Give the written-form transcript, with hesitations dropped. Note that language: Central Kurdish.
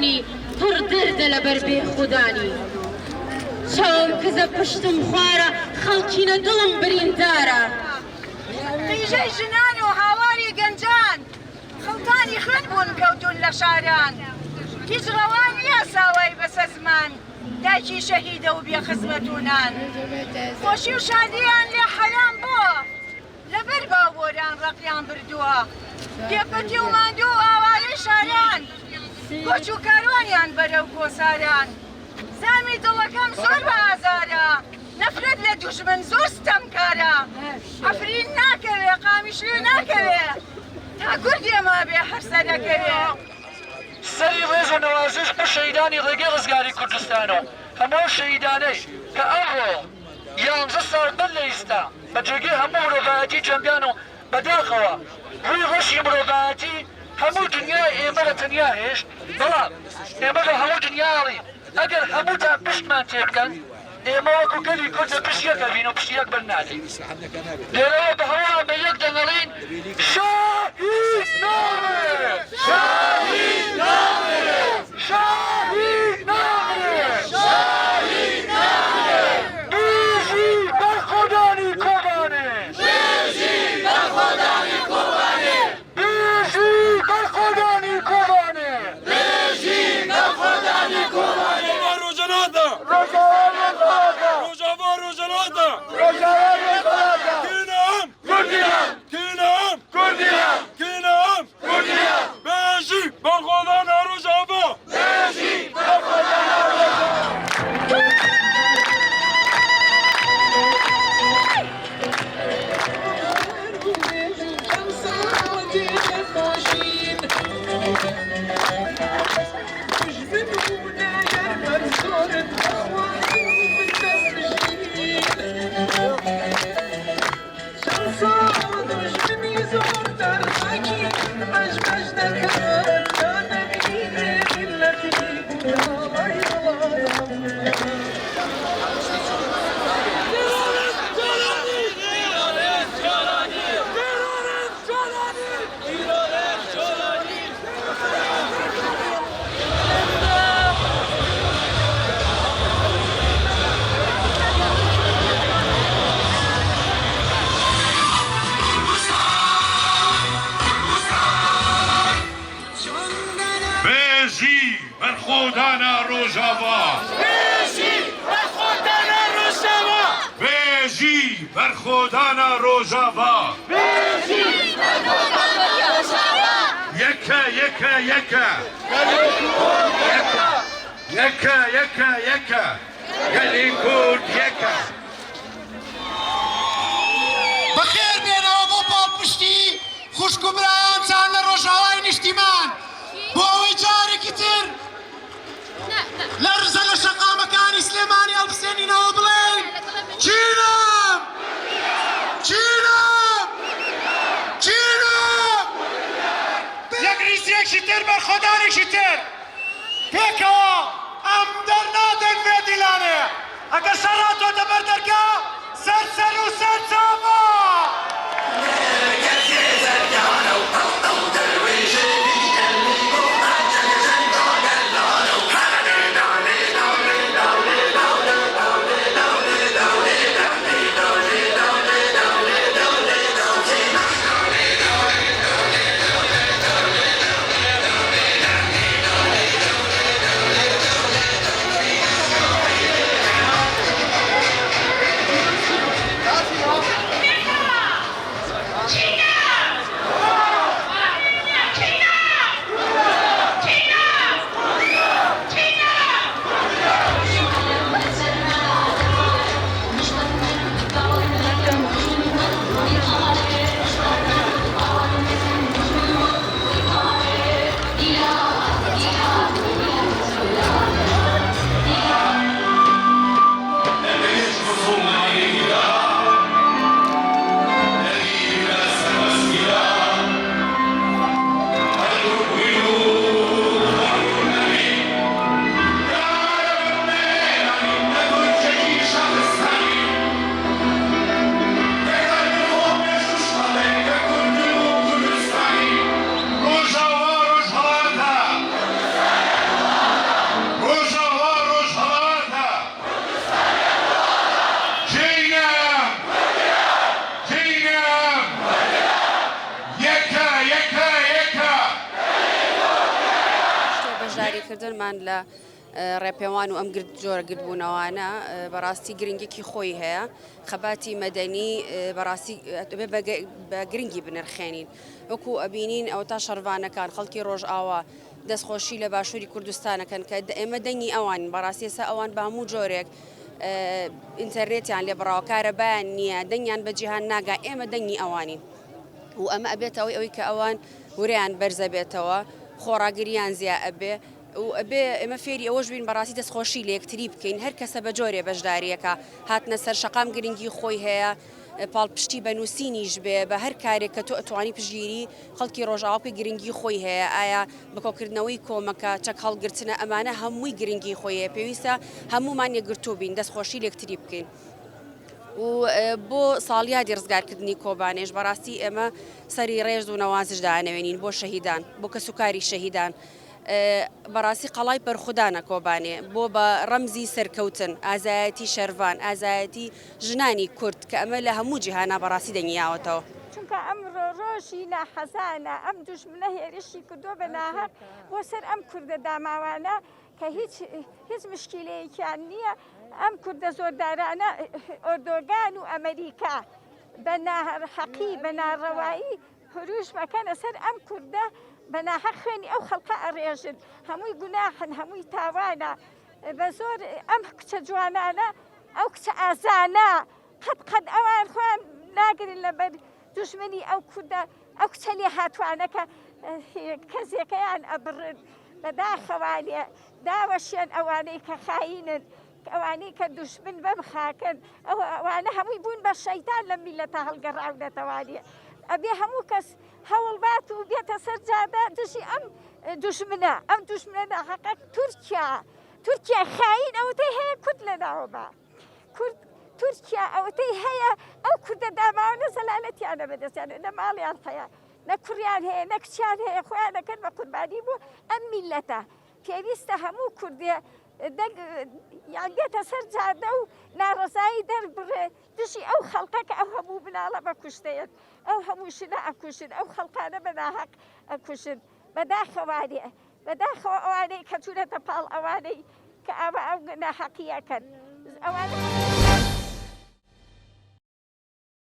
خۆدانی پڕ دەردە لەبەر بێخودانی چاوم کزە پشتم خوارە خەڵکینە دڵم بریندارە قیژەی ژنان و هاواری گەنجان خەڵتانی خوێن بوون کەوتون لە شاران هیچ ڕەوان نییە ساوای بەسە زمان داکی شەهیدە و بێخزمەتونان خۆشی و شادیان لێ حەرام بووە لەبەر باوەڕان ڕقیان بردووە پێپەتی و ماندوو و ئاوارەی شاران کۆچ و کاروانیان بەرەو کۆساران زامی دڵەکەم زۆر بە ئازارە نەفرەت لە دوژمن زۆر ستەمکارە ئەفرین ناکەوێ قامیش لێ ناکەوێ تا کوردێمە بێ هەرسە دەکەوێ سەری ڕێز و نەوازش بە شەیدانی ڕێگەی ڕزگاری کوردستانەوە هەموو شەیدانەی کە ئەمڕۆ 11 ساڵ بەر لە ئێستا بە جێگەی هەموو مرۆڤایەتی جەنگان و بەداخەوە ڕووی ڕۆژی مرۆڤایەتی هەموو دنیای ئێمە لە تەنیا هێشت بەڵام ئێمە لە هەموو دنیاڵی ئەگەر هەمووتان پشتمان تێبکەن ئێمە وەکو گەلی کورد لە پشت یەکەبین و پشت یەک بەرنادەین لێرەوە بە هەوڵان بە یەک دەنەڵین شاهید نامرێت شاهید نامرێت شاهید نامرێت شاهید نامرێت بێژی بەرخۆدانی کۆبانێ بێژی بەرخۆدانی کۆبانێ بێژی بەرخۆدانی کۆبانێ بێژی بەرخۆدانی کۆبانێ روجنادا روجاوا روجنادا كينام كرديان كينام كرديان كينام كرديان بيجي بخودانا روجاوا بيجي بخودانا بەرخۆدانە ڕۆژاوا بيجي بخودانا روجاوا بێژی بەرخۆدانە ڕۆژاوا بيجي بخودانا روجاوا یەکە یەکە یەکە یەکە یەکە یەکە گەلی کورد یەکە بەخێر بێنەوە بۆ پاڵپشتی خوشک و برایانچان لە ڕۆژاوای نیشتیمان بۆ ئەوەی جارێکی تر لە ڕزە لە شەقامەکانی سلێمانی هەڵبسێنینەوە بڵێن چینم چینم چینم یەک ڕیزیەکی تر بەرخۆدانێکی تر پێکەوە ئەم دەرنادەن بێ دیلانێ ئەگەر شەڕاتۆتە بەر دەرگا سەر و سەر چاوە هاوکاریکردنمان لە ڕێپێوان و ئەم جۆرە گردبوونەوانە بەڕاستی گرنگێکی خۆی هەیە خەباتی مەدەنی بەڕاستی بە گرنگی بنرخێنین وەکو ئەبینین ئەو تا شەڕوانەکان خەڵکی ڕۆژئاوا دەستخۆشی لە باشووری کوردستانەکەن کە ئێمە دەنگی ئەوان بەڕاستی ئێستا ئەوان بە هەموو جۆرێک ئینتەرنێتیان لێ بڕاوکارە بەیان نییە دەنگیان بە جیهان ناگا ئێمە دەنگی ئەوانین و ئەمە ئەبێتەوەی ئەوەی کە ئەوان وریان بەرزە بێتەوە خۆڕاگریان زیاد ئەبێ و ئەبێ ئێمە فێری ئەوەش بین بەڕاستی دەستخۆشی لە یەکتری بکەین هەر کەسە بە جۆرێ بەشداریەکە هاتنە سەر شەقام گرنگی خۆی هەیە پاڵپشتی بە نووسینیش بێ بە هەر کارێک کە تۆ ئەتوانی پژگیری خەڵکی ڕۆژاواپی گرنگی خۆی هەیە ئایا بەکۆکردنەوەی کۆمەکە چەک هەڵگرتنە ئەمانە هەمووی گرنگی خۆیە پێویستە هەمومان یەکگرتوو بین دەستخۆشی لە یەکتری بکەین و بۆ ساڵیادی ڕزگارکردنی کۆبانێش بەڕاستی ئێمە سەری ڕێژ و نەوازش دانەوێنین بۆ شەهیدان بۆ کەسوکاری شەهیدان بەڕاستی قەڵای پەرخودانە کۆبانێ بۆ بە ڕەمزی سەرکەوتن ئازایەتی شەروان ئازایەتی ژنانی کورد کە ئەمە لە هەموو جیهانە بەڕاستی دەنگیاوەتەوە چونکە ئەمڕۆ ڕۆژی ناحەزانە ئەم دوژمنە هێرشی کردۆ بە ناهەق بۆ سەر ئەم کوردە داماوانە کە هیچ مشکلەیەکیان نییە ئەم کوردە زۆردارانە ئۆردۆگان و ئەمریکا بە ناحەقی بە ناڕەوایی هەروش مەکەنە سەر ئەم کوردە بە ناحەق خوێنی ئەو خەڵقە ئەڕێژن هەمووی گوناحن هەمووی تاوانە بە زۆر ئەم کچە جوانانە ئەو کچە ئازانە قەت ئەوان خۆیان ناگرن لەبەر دوژمنی ئەو کوردە ئەو کچە لێ هاتوانەکە کەسێکەیان ئەبڕن بەداخەوانێ داوەشیان ئەوانەی کە خاینن ئەوانەی کە دوژمن بەم خاکن ئەوانە هەمووی بوون بە شەیتان لە میلەتە هەڵگەڕاونەتەوانێ ئەبێ هەموو کەس هەوڵبات و بێتە سەر جادە دژی ئەم دوژمنە ناحەقە تورکیا خاین ئەوتەی هەیە کورد لەناوەما تورکیا ئەوتەی هەیە ئەو کوردە داماوە زەلالەتیانە بەدەستیانە نە ماڵیان هەیە نە کوڕیان هەیە نە کچیان هەیە خۆیان دەکەن بە قوربانی بوو ئەم میلەتە پێویستە هەموو کوردێ یان بێتە سەر جادە و ناڕەزایی دەربڕێ دژی ئەو خەڵقە کە ئەو هەموو بناڵە بە کوشتەیەت ئەو هەموو شنە ئەکوشن ئەو خەڵقانە بە ناحەق ئەکوشن بەداخەوە ئەوانەی کە چوونەتە پاڵ ئەوانەی کە ئەوە ئەو ناحەقیەکەن ئەوانە